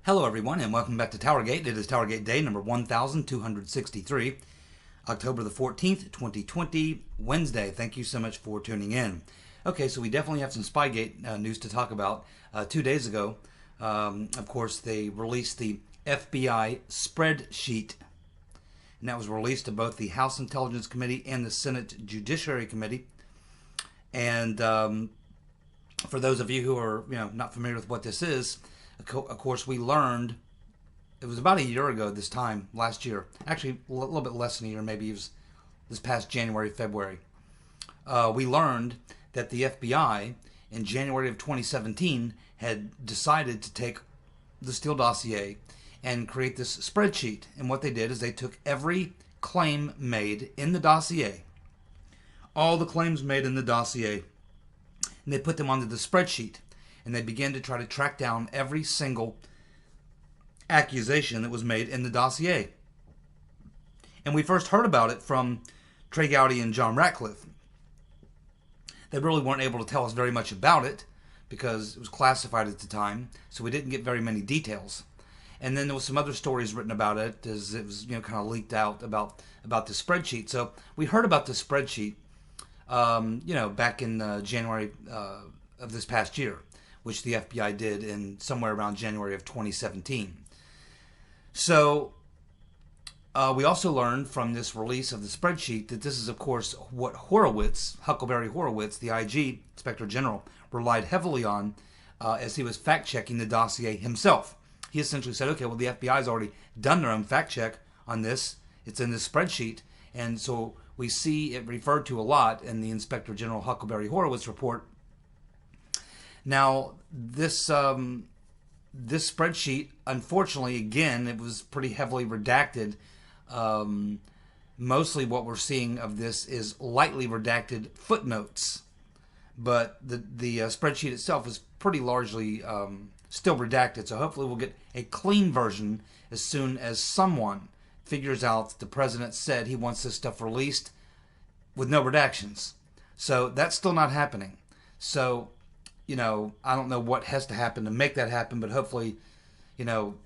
Hello everyone and welcome back to TowerGate. It is TowerGate Day number 1263, October the 14th, 2020, Wednesday. Thank you so much for tuning in. Okay, so we definitely have some Spygate news to talk about. 2 days ago, of course, they released the FBI Spreadsheet. And that was released to both the House Intelligence Committee and the Senate Judiciary Committee. And for those of you who are not familiar with what this is, of course, we learned, it was about a year ago this time, last year. Actually, a little bit less than a year, maybe it was this past January, February. We learned that the FBI in January of 2017 had decided to take the Steele dossier and create this spreadsheet. And what they did is they took every claim made in the dossier, all the claims made in the dossier, and they put them onto the spreadsheet. And they began to try to track down every single accusation that was made in the dossier. And we first heard about it from Trey Gowdy and John Ratcliffe. They really weren't able to tell us very much about it because it was classified at the time, so we didn't get very many details. And then there was some other stories written about it as it was kind of leaked out about the spreadsheet. So we heard about the spreadsheet back in January of this past year, which the FBI did in somewhere around January of 2017. So we also learned from this release of the spreadsheet that this is, of course, what Huckleberry Horowitz, the IG, Inspector General, relied heavily on as he was fact-checking the dossier himself. He essentially said, okay, well, the FBI's already done their own fact-check on this. It's in this spreadsheet. And so we see it referred to a lot in the Inspector General Huckleberry Horowitz report. Now, this spreadsheet, unfortunately, again, it was pretty heavily redacted. Mostly what we're seeing of this is lightly redacted footnotes. But the spreadsheet itself is pretty largely still redacted. So hopefully we'll get a clean version as soon as someone figures out that the president said he wants this stuff released with no redactions. So that's still not happening. So I don't know what has to happen to make that happen, but hopefully, he'll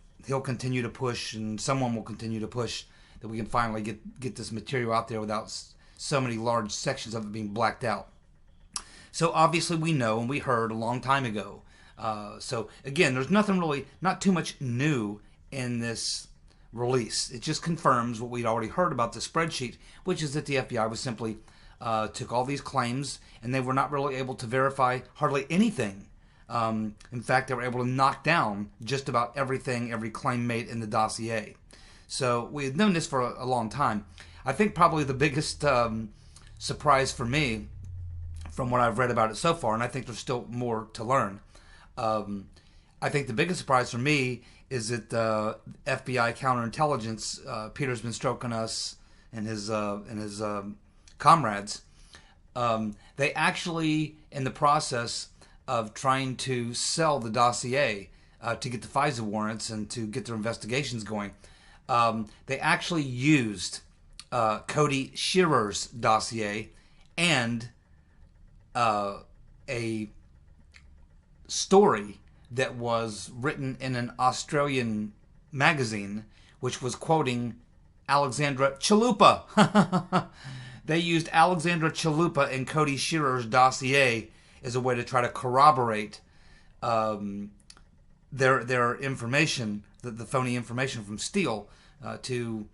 continue to push and someone will continue to push that we can finally get this material out there without so many large sections of it being blacked out. So obviously we know and we heard a long time ago. So again, there's not too much new in this release. It just confirms what we'd already heard about the spreadsheet, which is that the FBI was simply took all these claims and they were not really able to verify hardly anything. In fact, they were able to knock down just about every claim made in the dossier. So we had known this for a long time. I think probably the biggest surprise for me from what I've read about it so far, and I think there's still more to learn, I think the biggest surprise for me is that FBI counterintelligence, Peter's been stroking us and his comrades, they actually, in the process of trying to sell the dossier to get the FISA warrants and to get their investigations going, they actually used Cody Shearer's dossier and a story that was written in an Australian magazine, which was quoting Alexandra Chalupa. They used Alexandra Chalupa and Cody Shearer's dossier as a way to try to corroborate their information, the phony information from Steele, to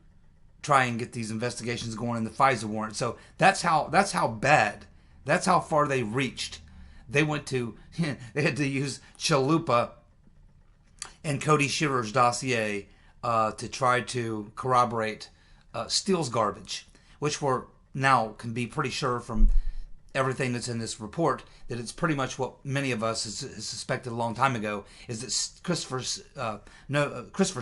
try and get these investigations going in the FISA warrant. So that's how bad, that's how far they reached. They went to, they had to use Chalupa and Cody Shearer's dossier to try to corroborate Steele's garbage, which now can be pretty sure from everything that's in this report that it's pretty much what many of us has suspected a long time ago, is that Christopher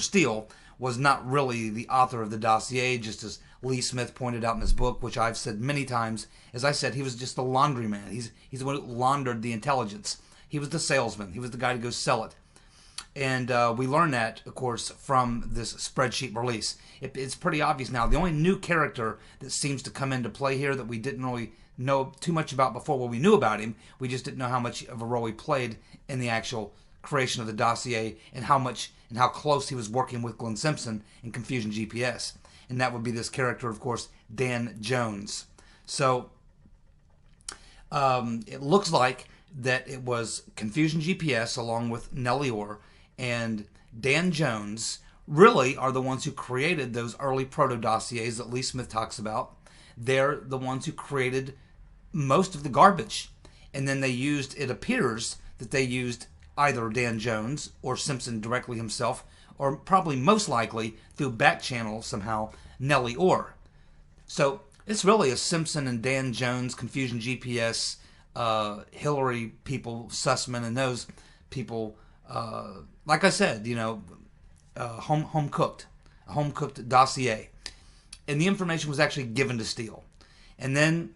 Steele was not really the author of the dossier, just as Lee Smith pointed out in his book, which I've said many times. As I said, he was just the laundryman. He's the one who laundered the intelligence. He was the salesman. He was the guy to go sell it. And we learned that, of course, from this spreadsheet release. It's pretty obvious now. The only new character that seems to come into play here that we didn't really know too much about before, well, we knew about him, we just didn't know how much of a role he played in the actual creation of the dossier and how much and how close he was working with Glenn Simpson in Confusion GPS. And that would be this character, of course, Dan Jones. So it looks like that it was Confusion GPS along with Nellie Orr and Dan Jones really are the ones who created those early proto-dossiers that Lee Smith talks about. They're the ones who created most of the garbage. And then they used, it appears that they used either Dan Jones or Simpson directly himself, or probably most likely through back channel somehow, Nellie Orr. So it's really a Simpson and Dan Jones, Confusion GPS, Hillary people, Sussman, and those people, like I said, you know, home cooked dossier. And the information was actually given to Steele. And then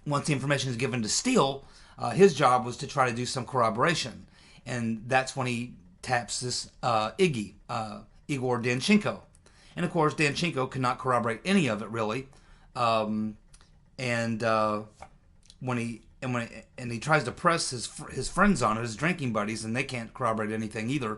once the information is given to Steele, his job was to try to do some corroboration. And that's when he taps this Igor Danchenko. And of course, Danchenko could not corroborate any of it really. And when he tries to press his friends on it, his drinking buddies, and they can't corroborate anything either.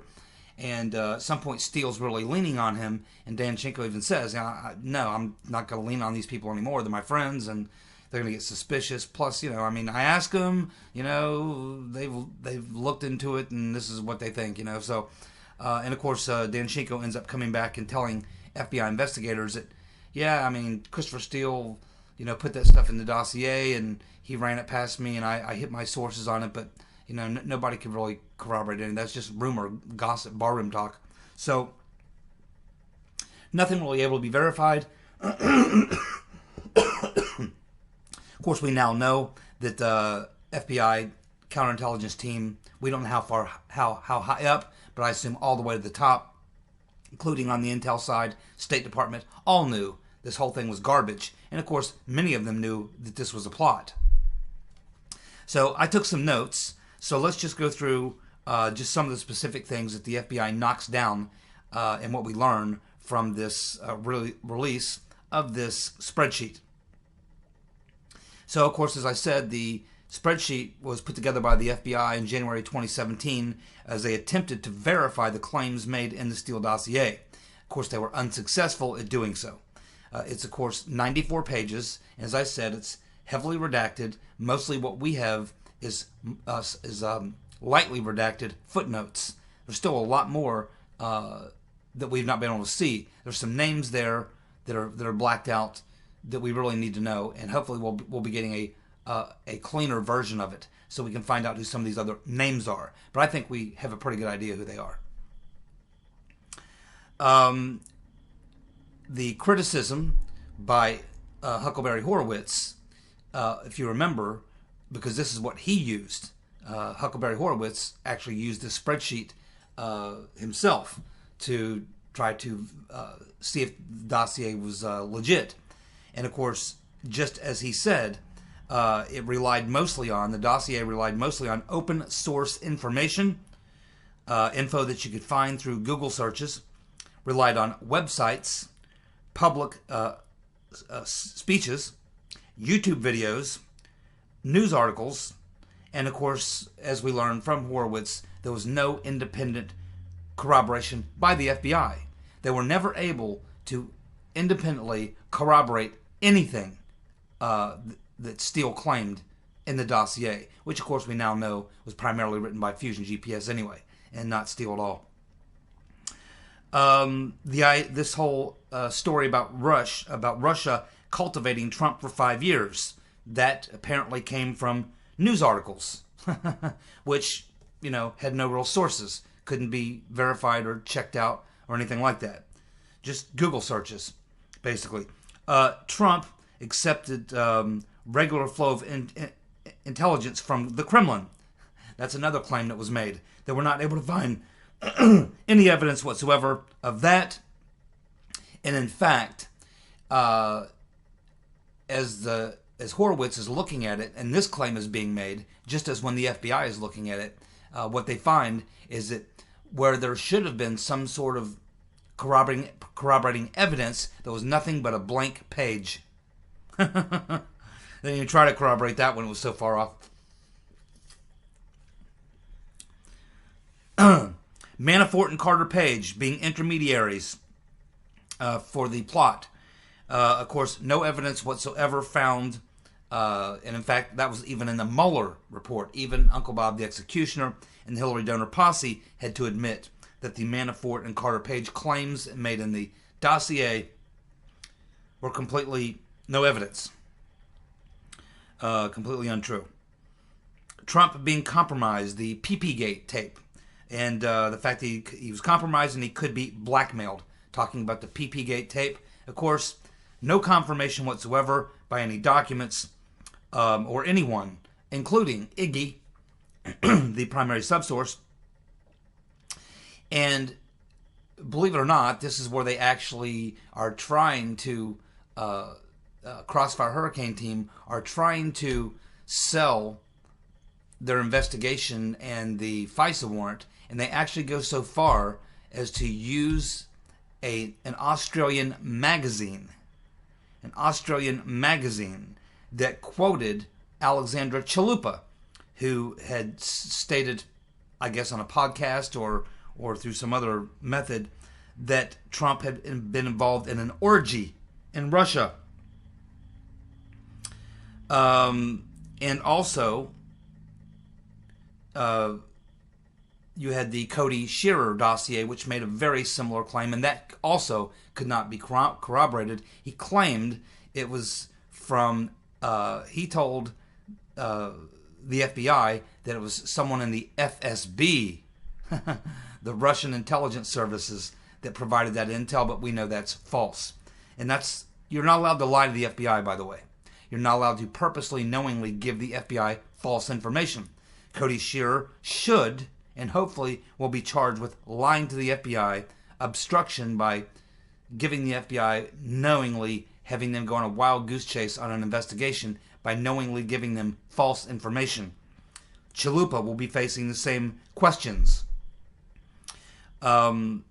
And at some point, Steele's really leaning on him, and Danchenko even says, "No, I'm not going to lean on these people anymore. They're my friends, and they're going to get suspicious. Plus, you know, I mean, I ask them, you know, they've looked into it, and this is what they think, you know." So, and of course, Danchenko ends up coming back and telling FBI investigators that, yeah, I mean, Christopher Steele, you know, put that stuff in the dossier, and he ran it past me, and I hit my sources on it, but you know, nobody could really corroborate anything. That's just rumor, gossip, barroom talk. So nothing really able to be verified. Of course, we now know that the FBI counterintelligence team, we don't know how high up, but I assume all the way to the top, including on the intel side, State Department, all knew this whole thing was garbage. And of course, many of them knew that this was a plot. So I took some notes. So let's just go through just some of the specific things that the FBI knocks down and what we learn from this release of this spreadsheet. So, of course, as I said, the spreadsheet was put together by the FBI in January 2017 as they attempted to verify the claims made in the Steele dossier. Of course, they were unsuccessful at doing so. It's, of course, 94 pages. As I said, it's heavily redacted. Mostly what we have is lightly redacted footnotes. There's still a lot more that we've not been able to see. There's some names there that are blacked out that we really need to know, and hopefully we'll be getting a cleaner version of it so we can find out who some of these other names are. But I think we have a pretty good idea who they are. The criticism by Huckleberry Horowitz, if you remember, because this is what he used. Huckleberry Horowitz actually used this spreadsheet himself to try to see if the dossier was legit. And of course, just as he said, the dossier relied mostly on open source information, info that you could find through Google searches, relied on websites, public speeches, YouTube videos, news articles, and of course, as we learned from Horowitz, there was no independent corroboration by the FBI. They were never able to independently corroborate anything that Steele claimed in the dossier, which of course we now know was primarily written by Fusion GPS anyway, and not Steele at all. This whole story about Russia cultivating Trump for 5 years, that apparently came from news articles, which, you know, had no real sources, couldn't be verified or checked out or anything like that. Just Google searches, basically. Trump accepted regular flow of intelligence from the Kremlin. That's another claim that was made. They were not able to find any evidence whatsoever of that. And in fact, as Horowitz is looking at it, and this claim is being made, just as when the FBI is looking at it, what they find is that where there should have been some sort of corroborating evidence, there was nothing but a blank page. Then you try to corroborate that when it was so far off. Manafort and Carter Page being intermediaries for the plot. Of course, no evidence whatsoever found, and in fact, that was even in the Mueller report. Even Uncle Bob, the executioner, and the Hillary donor posse had to admit that the Manafort and Carter Page claims made in the dossier were completely no evidence, completely untrue. Trump being compromised, the PP-Gate tape, and the fact that he was compromised and he could be blackmailed. Talking about the PP-Gate tape, of course, no confirmation whatsoever by any documents or anyone, including Iggy, the primary subsource. And believe it or not, this is where they actually are trying to, Crossfire Hurricane Team are trying to sell their investigation and the FISA warrant, and they actually go so far as to use an Australian magazine that quoted Alexandra Chalupa, who had stated, I guess on a podcast or through some other method, that Trump had been involved in an orgy in Russia. And also, you had the Cody Shearer dossier, which made a very similar claim, and that also could not be corroborated. He claimed it was from, he told the FBI that it was someone in the FSB, the Russian intelligence services, that provided that intel, but we know that's false. And that's, you're not allowed to lie to the FBI, by the way. You're not allowed to purposely, knowingly give the FBI false information. Cody Shearer should, and hopefully will be charged with lying to the FBI, obstruction by giving the FBI, knowingly having them go on a wild goose chase on an investigation by knowingly giving them false information. Chalupa will be facing the same questions. And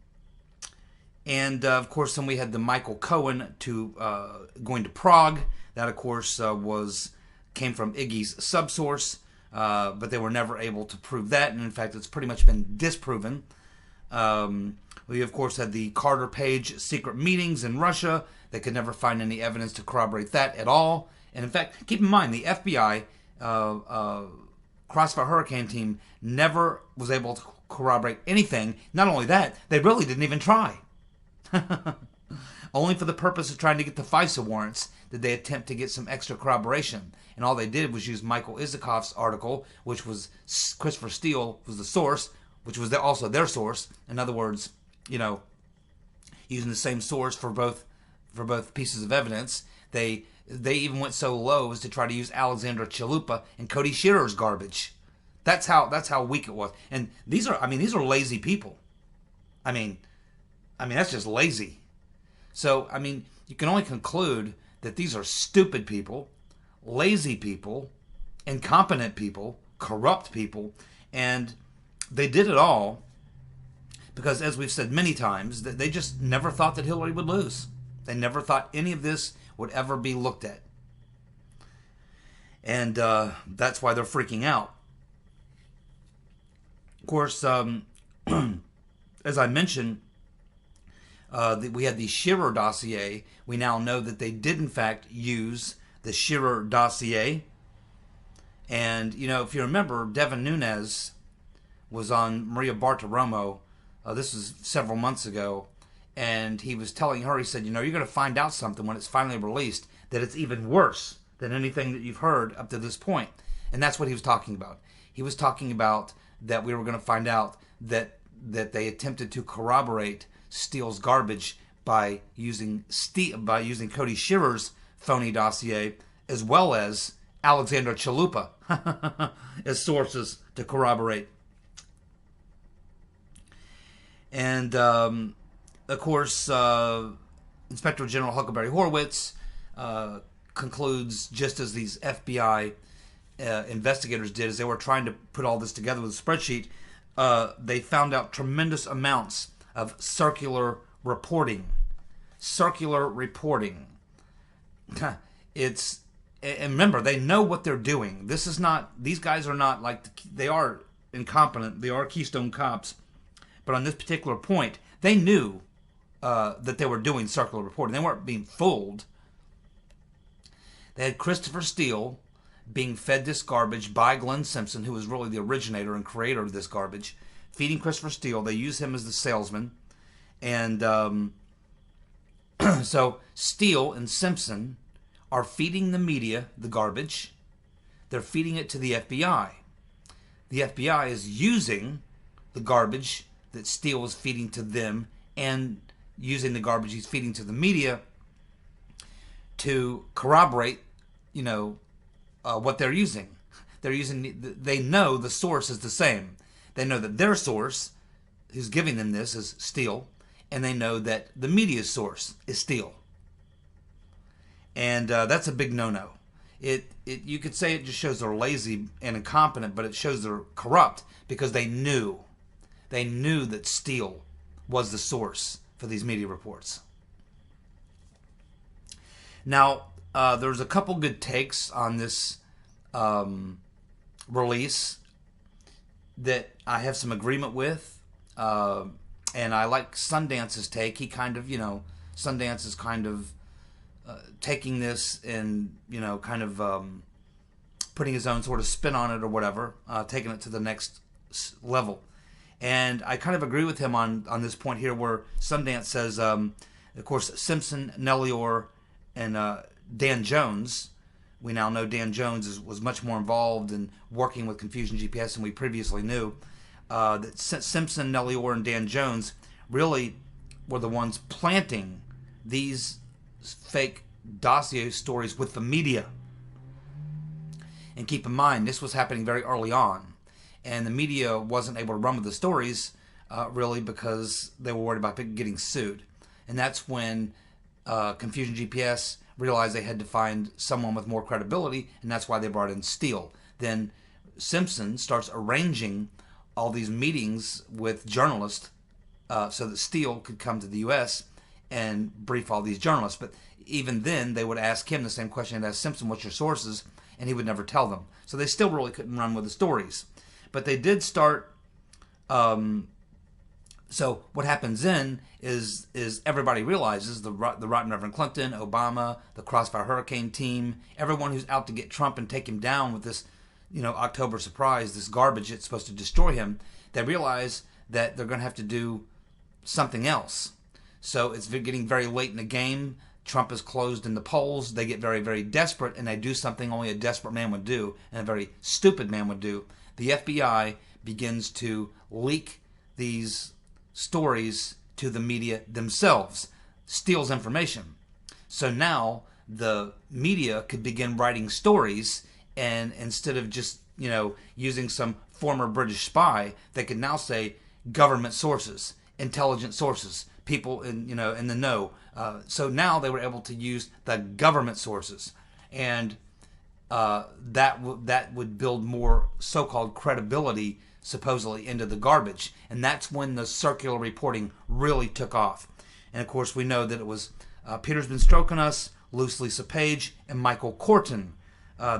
of course, then we had the Michael Cohen going to Prague. That, of course, came from Iggy's subsource, but they were never able to prove that. And in fact, it's pretty much been disproven. We, of course, had the Carter Page secret meetings in Russia. They could never find any evidence to corroborate that at all. And in fact, keep in mind, the FBI Crossfire Hurricane Team never was able to corroborate anything. Not only that, they really didn't even try. Only for the purpose of trying to get the FISA warrants did they attempt to get some extra corroboration. And all they did was use Michael Isikoff's article, which was Christopher Steele was the source, which was also their source. In other words, using the same source for both pieces of evidence. They even went so low as to try to use Alexandra Chalupa and Cody Shearer's garbage. That's how weak it was. And these are lazy people. I mean that's just lazy. So, you can only conclude that these are stupid people, lazy people, incompetent people, corrupt people, and they did it all because, as we've said many times, that they just never thought that Hillary would lose. They never thought any of this would ever be looked at. And that's why they're freaking out. Of course, as I mentioned, we had the Shearer dossier. We now know that they did, in fact, use the Shearer dossier. And, if you remember, Devin Nunes was on Maria Bartiromo. This was several months ago. And he was telling her, he said, you're going to find out something when it's finally released, that it's even worse than anything that you've heard up to this point. And that's what he was talking about. He was talking about that we were going to find out that they attempted to corroborate Steele's garbage by using Cody Shearer's phony dossier, as well as Alexandra Chalupa as sources to corroborate. And of course, Inspector General Huckleberry Horowitz concludes, just as these FBI investigators did, as they were trying to put all this together with a spreadsheet, they found out tremendous amounts of circular reporting. Circular reporting. And remember, they know what they're doing. These guys are not like, they are incompetent. They are Keystone Cops. But on this particular point, they knew that they were doing circular reporting. They weren't being fooled. They had Christopher Steele being fed this garbage by Glenn Simpson, who was really the originator and creator of this garbage, feeding Christopher Steele. They use him as the salesman. And so Steele and Simpson are feeding the media the garbage. They're feeding it to the FBI. The FBI is using the garbage that Steele is feeding to them and using the garbage he's feeding to the media to corroborate, what they're using. They know the source is the same. They know that their source, who's giving them this, is Steele, and they know that the media's source is Steele. And that's a big no-no. You could say it just shows they're lazy and incompetent, but it shows they're corrupt because they knew that Steele was the source for these media reports. Now, there's a couple good takes on this release that I have some agreement with, and I like Sundance's take. He kind of, Sundance is kind of taking this and, kind of putting his own sort of spin on it or whatever, taking it to the next level. And I kind of agree with him on this point here where Sundance says, of course, Simpson, Nellior, and Dan Jones. We now know Dan Jones was much more involved in working with Confusion GPS than we previously knew. That Simpson, Nellior, and Dan Jones really were the ones planting these fake dossier stories with the media. And keep in mind, this was happening very early on. And the media wasn't able to run with the stories really because they were worried about getting sued. And that's when Confusion GPS realized they had to find someone with more credibility, and that's why they brought in Steele. Then Simpson starts arranging all these meetings with journalists so that Steele could come to the U.S. and brief all these journalists. But even then, they would ask him the same question and ask Simpson, what's your sources? And he would never tell them. So they still really couldn't run with the stories. But they did start... So what happens then is everybody realizes, the Rotten Reverend Clinton, Obama, the Crossfire Hurricane team, everyone who's out to get Trump and take him down with this, October surprise, this garbage that's supposed to destroy him, they realize that they're going to have to do something else. So it's getting very late in the game. Trump is closed in the polls. They get very, very desperate, and they do something only a desperate man would do and a very stupid man would do. The FBI begins to leak these stories to the media themselves, steals information. So now the media could begin writing stories, and instead of just, using some former British spy, they could now say government sources, intelligent sources, people in the know. So now they were able to use the government sources, and that would build more so-called credibility supposedly into the garbage. And that's when the circular reporting really took off. And of course we know that it was Peter's Been Stroking Us, Luce Lisa Page, and Michael Corton.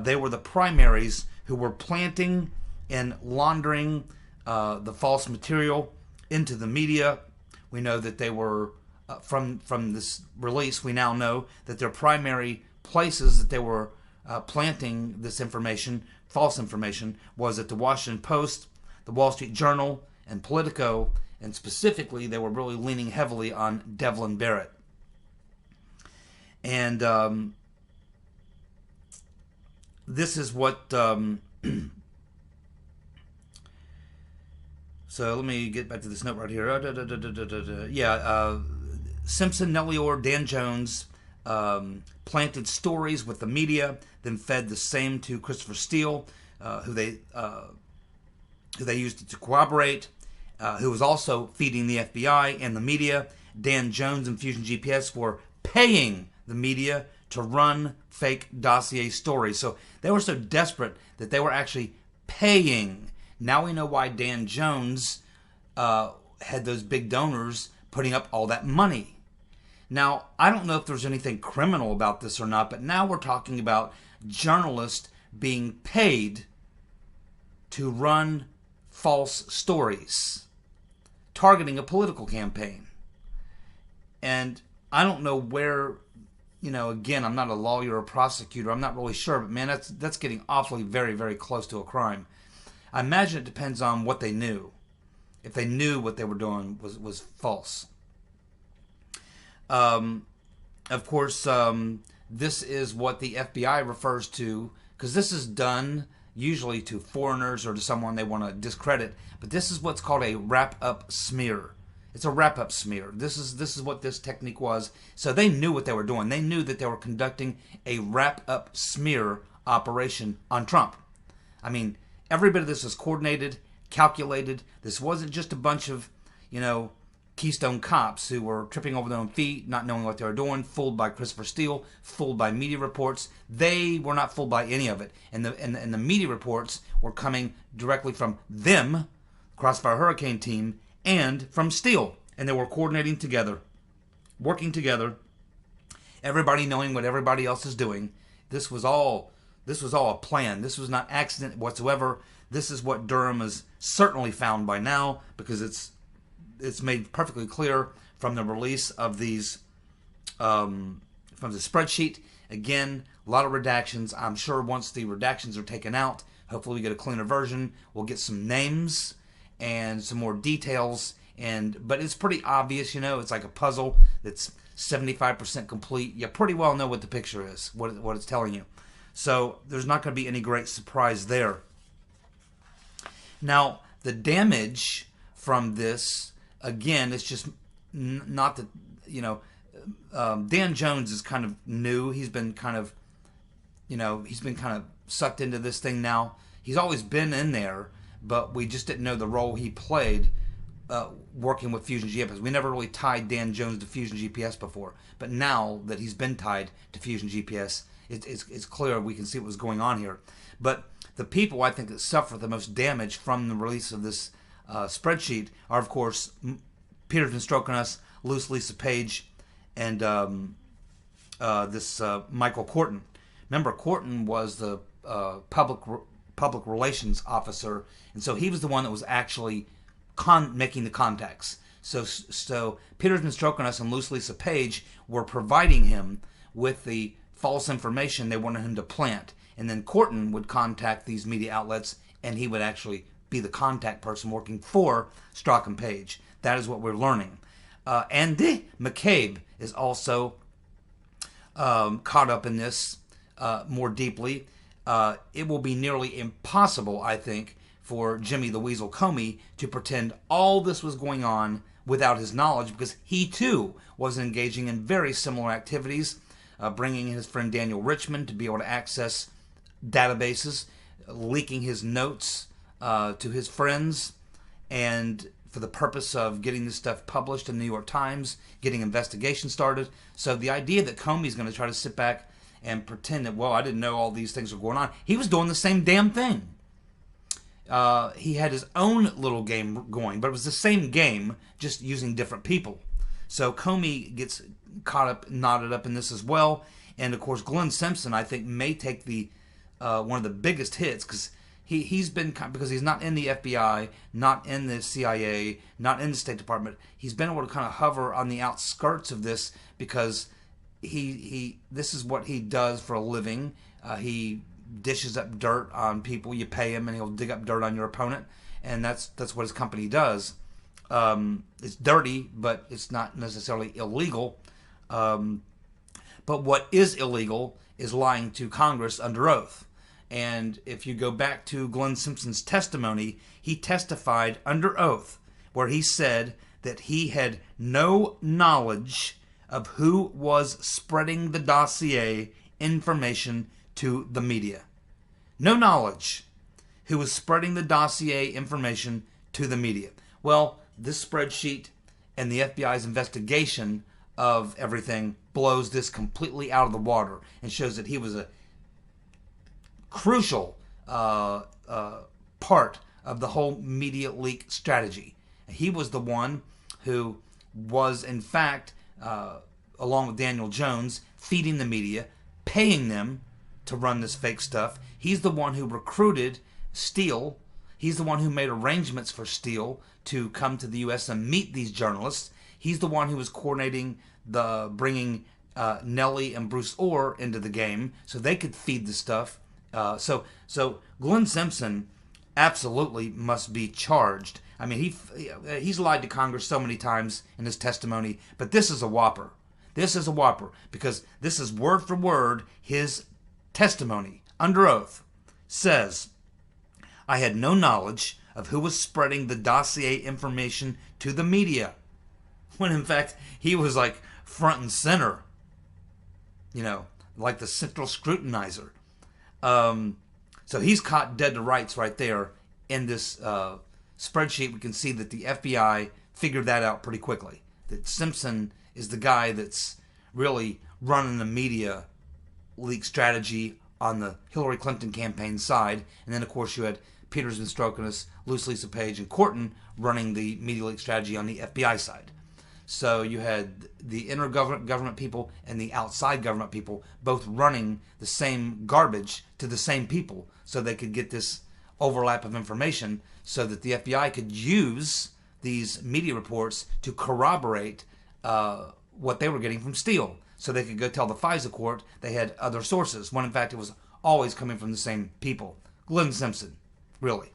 They were the primaries who were planting and laundering the false material into the media. We know that they were, from this release, we now know that their primary places that they were planting this information, false information, was at the Washington Post, the Wall Street Journal, and Politico, and specifically they were really leaning heavily on Devlin Barrett. And this is what... So let me get back to this note right here. Simpson, Nellior, Dan Jones planted stories with the media, then fed the same to Christopher Steele, who they used to corroborate, who was also feeding the FBI and the media. Dan Jones and Fusion GPS were paying the media to run fake dossier stories. So they were so desperate that they were actually paying. Now we know why Dan Jones had those big donors putting up all that money. Now, I don't know if there's anything criminal about this or not, but now we're talking about journalists being paid to run false stories. targeting a political campaign. And I don't know where, again, I'm not a lawyer or prosecutor. I'm not really sure, but man, that's getting awfully very, very close to a crime. I imagine it depends on what they knew. If they knew what they were doing was false. Of course, this is what the FBI refers to, because this is done usually to foreigners or to someone they want to discredit. But this is what's called a wrap-up smear. It's a wrap-up smear. This is what this technique was. So they knew what they were doing. They knew that they were conducting a wrap-up smear operation on Trump. I mean, every bit of this was coordinated, calculated. This wasn't just a bunch of, Keystone cops who were tripping over their own feet, not knowing what they were doing, fooled by Christopher Steele, fooled by media reports. They were not fooled by any of it. And the media reports were coming directly from them, Crossfire Hurricane team, and from Steele. And they were coordinating together, working together, everybody knowing what everybody else is doing. This was all a plan. This was not accident whatsoever. This is what Durham has certainly found by now, because it's made perfectly clear from the release of these, from the spreadsheet. Again, a lot of redactions. I'm sure once the redactions are taken out, hopefully we get a cleaner version. We'll get some names and some more details. But it's pretty obvious, it's like a puzzle that's 75% complete. You pretty well know what the picture is, what it's telling you. So there's not going to be any great surprise there. Now, the damage from this, again, it's just not that, Dan Jones is kind of new. He's been kind of, sucked into this thing now. He's always been in there, but we just didn't know the role he played working with Fusion GPS. We never really tied Dan Jones to Fusion GPS before, but now that he's been tied to Fusion GPS, it's clear we can see what was going on here. But the people, I think, that suffer the most damage from the release of this spreadsheet are, of course, Peter's been stroking us, Loose Lisa Page, and this Michael Corton. Remember, Corton was the public relations officer, and so he was the one that was actually making the contacts. So Peter's been stroking us, and Loose Lisa Page were providing him with the false information they wanted him to plant, and then Corton would contact these media outlets, and he would actually be the contact person working for Strzok and Page. That is what we're learning. Andy McCabe is also caught up in this more deeply. It will be nearly impossible, I think, for Jimmy the Weasel Comey to pretend all this was going on without his knowledge, because he too was engaging in very similar activities, bringing his friend Daniel Richmond to be able to access databases, leaking his notes to his friends, and for the purpose of getting this stuff published in the New York Times, getting investigations started. So the idea that Comey's going to try to sit back and pretend that, well, I didn't know all these things were going on. He was doing the same damn thing. He had his own little game going, but it was the same game, just using different people. So Comey gets caught up, knotted up in this as well. And of course, Glenn Simpson, I think, may take the one of the biggest hits, because he's been, because he's not in the FBI, not in the CIA, not in the State Department. He's been able to kind of hover on the outskirts of this, because this is what he does for a living. He dishes up dirt on people. You pay him, and he'll dig up dirt on your opponent, and that's what his company does. It's dirty, but it's not necessarily illegal. But what is illegal is lying to Congress under oath. And if you go back to Glenn Simpson's testimony, he testified under oath where he said that he had no knowledge of who was spreading the dossier information to the media. No knowledge who was spreading the dossier information to the media. Well, this spreadsheet and the FBI's investigation of everything blows this completely out of the water and shows that he was a crucial part of the whole media leak strategy. He was the one who was, in fact, along with Daniel Jones, feeding the media, paying them to run this fake stuff. He's the one who recruited Steele. He's the one who made arrangements for Steele to come to the U.S. and meet these journalists. He's the one who was coordinating the bringing Nellie and Bruce Orr into the game so they could feed the stuff. So Glenn Simpson absolutely must be charged. I mean, he's lied to Congress so many times in his testimony, but this is a whopper. This is a whopper because this is word for word his testimony under oath says, I had no knowledge of who was spreading the dossier information to the media, when in fact he was like front and center, like the central scrutinizer. So he's caught dead to rights right there in this spreadsheet. We can see that the FBI figured that out pretty quickly, that Simpson is the guy that's really running the media leak strategy on the Hillary Clinton campaign side. And then, of course, you had Peters and Strokinus, Luce Lisa Page, and Corton running the media leak strategy on the FBI side. So you had the inner government people and the outside government people both running the same garbage to the same people so they could get this overlap of information so that the FBI could use these media reports to corroborate what they were getting from Steele. So they could go tell the FISA court they had other sources, when in fact it was always coming from the same people. Glenn Simpson, really.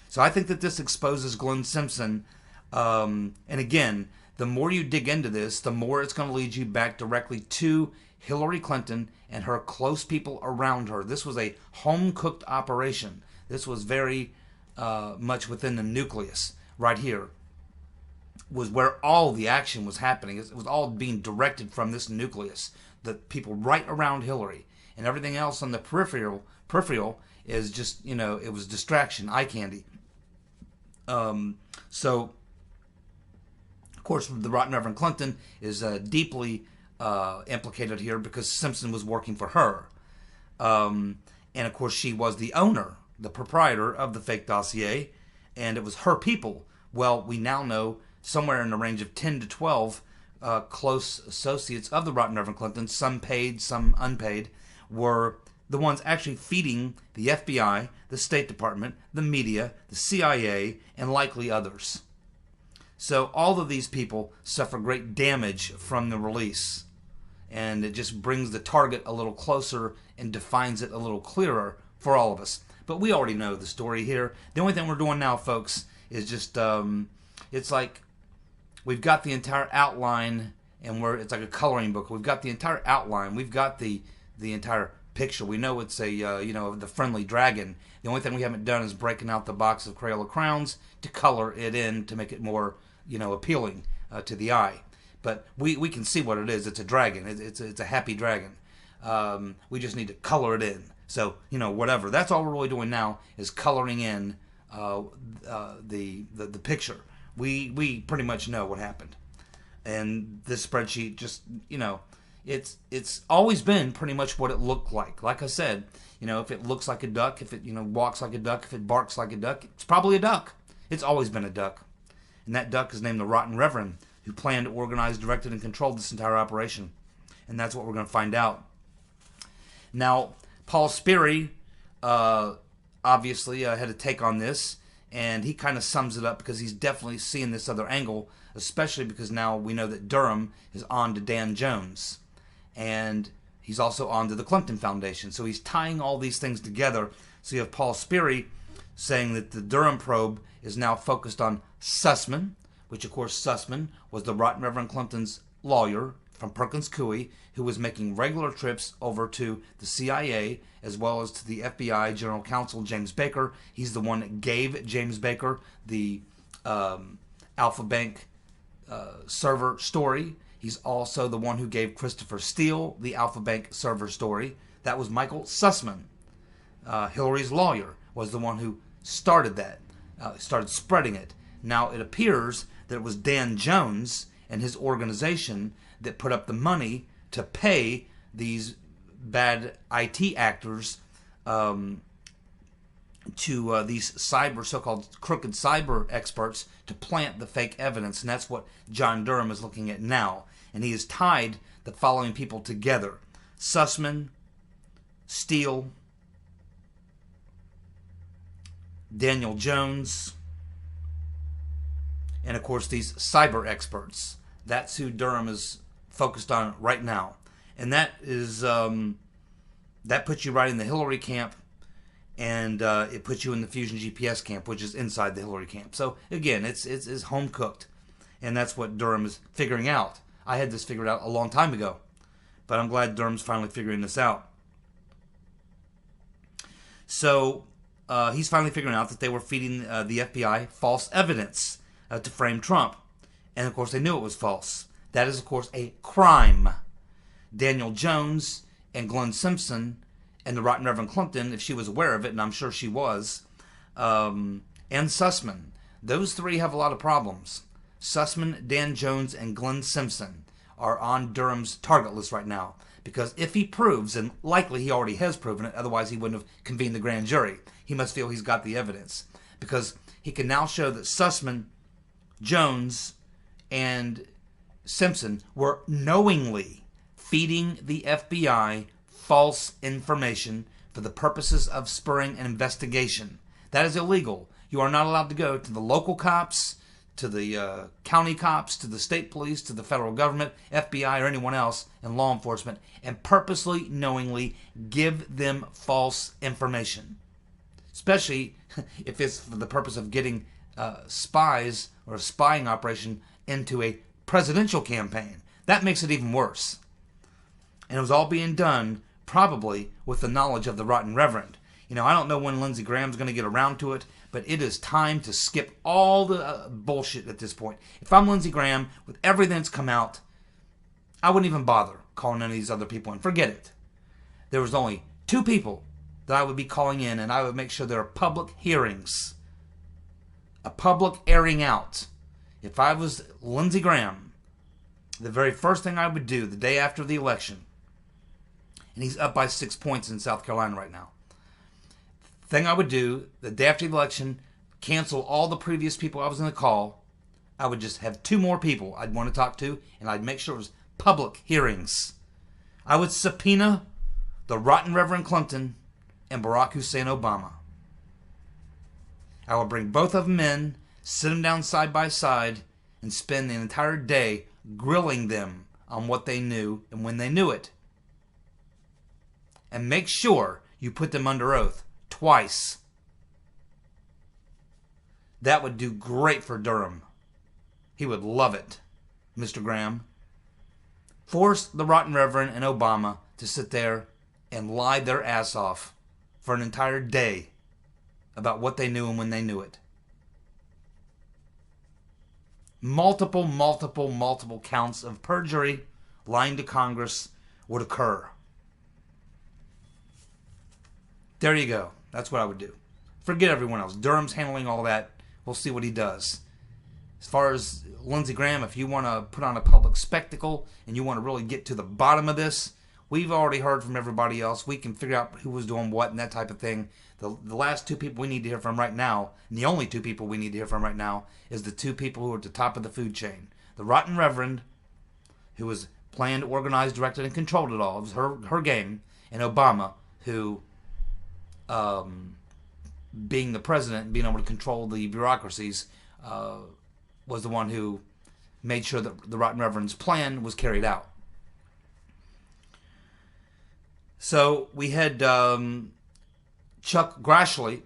So I think that this exposes Glenn Simpson. And again, the more you dig into this, the more it's going to lead you back directly to Hillary Clinton and her close people around her. This was a home-cooked operation. This was very much within the nucleus right here, was where all the action was happening. It was all being directed from this nucleus, the people right around Hillary. And everything else on the peripheral is just, it was distraction, eye candy. So, of course, the rotten Reverend Clinton is deeply implicated here because Simpson was working for her. And, of course, she was the owner, the proprietor of the fake dossier, and it was her people. Well, we now know somewhere in the range of 10 to 12 close associates of the rotten Reverend Clinton, some paid, some unpaid, were the ones actually feeding the FBI, the State Department, the media, the CIA, and likely others. So all of these people suffer great damage from the release. And it just brings the target a little closer and defines it a little clearer for all of us. But we already know the story here. The only thing we're doing now, folks, is just, it's like we've got the entire outline, and it's like a coloring book. We've got the entire outline. We've got the entire picture. We know it's the friendly dragon. The only thing we haven't done is breaking out the box of Crayola crowns to color it in to make it more, appealing to the eye. But we can see what it is. It's a dragon. It's a happy dragon. We just need to color it in. So, whatever. That's all we're really doing now is coloring in the picture. We pretty much know what happened. And this spreadsheet just, it's always been pretty much what it looked like. Like I said, if it looks like a duck, if it, walks like a duck, if it barks like a duck, it's probably a duck. It's always been a duck. And that duck is named the Rotten Reverend, who planned, organized, directed, and controlled this entire operation. And that's what we're going to find out. Now, Paul Sperry obviously had a take on this, and he kind of sums it up because he's definitely seeing this other angle, especially because now we know that Durham is on to Dan Jones, and he's also on to the Clinton Foundation. So he's tying all these things together. So you have Paul Sperry saying that the Durham probe is now focused on Sussman, which of course Sussman was the Rotten Reverend Clinton's lawyer from Perkins Coie, who was making regular trips over to the CIA as well as to the FBI General Counsel James Baker. He's the one that gave James Baker the Alpha Bank server story. He's also the one who gave Christopher Steele the Alpha Bank server story. That was Michael Sussman. Hillary's lawyer was the one who started that, started spreading it. Now it appears that it was Dan Jones and his organization that put up the money to pay these bad IT actors to these so-called crooked cyber experts to plant the fake evidence. And that's what John Durham is looking at now. And he has tied the following people together: Sussman, Steele, Daniel Jones, and of course these cyber experts. That's who Durham is focused on right now. And that is, that puts you right in the Hillary camp, and it puts you in the Fusion GPS camp, which is inside the Hillary camp. So again, it's home cooked, and that's what Durham is figuring out. I had this figured out a long time ago, but I'm glad Durham's finally figuring this out. So he's finally figuring out that they were feeding the FBI false evidence to frame Trump, and of course they knew it was false. That is, of course, a crime. Daniel Jones and Glenn Simpson and the Rotten Reverend Clinton, if she was aware of it, and I'm sure she was, and Sussman. Those three have a lot of problems. Sussman, Dan Jones, and Glenn Simpson are on Durham's target list right now. Because if he proves, and likely he already has proven it, otherwise he wouldn't have convened the grand jury. He must feel he's got the evidence. Because he can now show that Sussman, Jones, and Simpson were knowingly feeding the FBI false information for the purposes of spurring an investigation. That is illegal. You are not allowed to go to the local cops, to the county cops, to the state police, to the federal government, FBI, or anyone else in law enforcement, and purposely, knowingly give them false information. Especially if it's for the purpose of getting spies or a spying operation into a presidential campaign. That makes it even worse. And it was all being done probably with the knowledge of the Rotten Reverend. You know, I don't know when Lindsey Graham's going to get around to it, but it is time to skip all the bullshit at this point. If I'm Lindsey Graham, with everything that's come out, I wouldn't even bother calling any of these other people in. Forget it. There was only 2 people that I would be calling in, and I would make sure there are public hearings. A public airing out. If I was Lindsey Graham, the very first thing I would do the day after the election, and he's up by 6 points in South Carolina right now, thing I would do the day after the election, cancel all the previous people I was going to call. I would just have 2 more people I'd want to talk to, and I'd make sure it was public hearings. I would subpoena the Rotten Reverend Clinton and Barack Hussein Obama. I would bring both of them in, sit them down side by side, and spend the entire day grilling them on what they knew and when they knew it. And make sure you put them under oath twice. That would do great for Durham. He would love it, Mr. Graham. Force the Rotten Reverend and Obama to sit there and lie their ass off for an entire day about what they knew and when they knew it. Multiple counts of perjury, lying to Congress, would occur. There you go. That's what I would do. Forget everyone else. Durham's handling all that. We'll see what he does. As far as Lindsey Graham, if you want to put on a public spectacle and you want to really get to the bottom of this, we've already heard from everybody else. We can figure out who was doing what and that type of thing. The last 2 people we need to hear from right now, and the only 2 people we need to hear from right now, is the 2 people who are at the top of the food chain. The Rotten Reverend, who was planned, organized, directed, and controlled it all. It was her game. And Obama, who, being the president and being able to control the bureaucracies, was the one who made sure that the Rotten Reverend's plan was carried out. So we had Chuck Grassley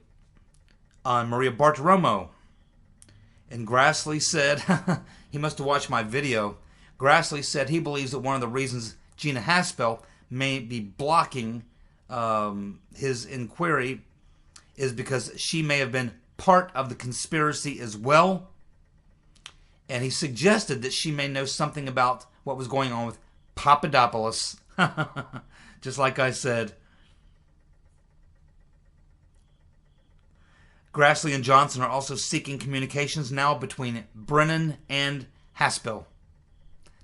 on Maria Bartiromo. And Grassley said, he must have watched my video. Grassley said he believes that one of the reasons Gina Haspel may be blocking his inquiry is because she may have been part of the conspiracy as well. And he suggested that she may know something about what was going on with Papadopoulos. Just like I said. Grassley and Johnson are also seeking communications now between Brennan and Haspel.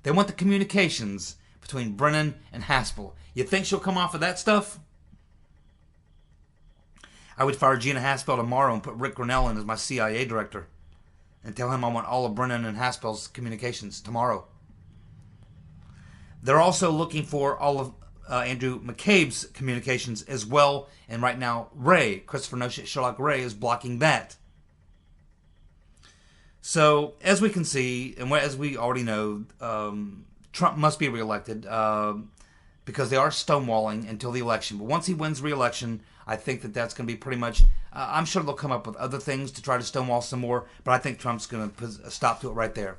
They want the communications between Brennan and Haspel. You think she'll come off of that stuff? I would fire Gina Haspel tomorrow and put Rick Grinnell in as my CIA director and tell him I want all of Brennan and Haspel's communications tomorrow. They're also looking for all of Andrew McCabe's communications as well. And right now, Christopher Noshit, Sherlock Ray, is blocking that. So, as we can see, and as we already know, Trump must be reelected because they are stonewalling until the election. But once he wins re-election, I think that that's going to be pretty much... I'm sure they'll come up with other things to try to stonewall some more, but I think Trump's going to put a stop to it right there.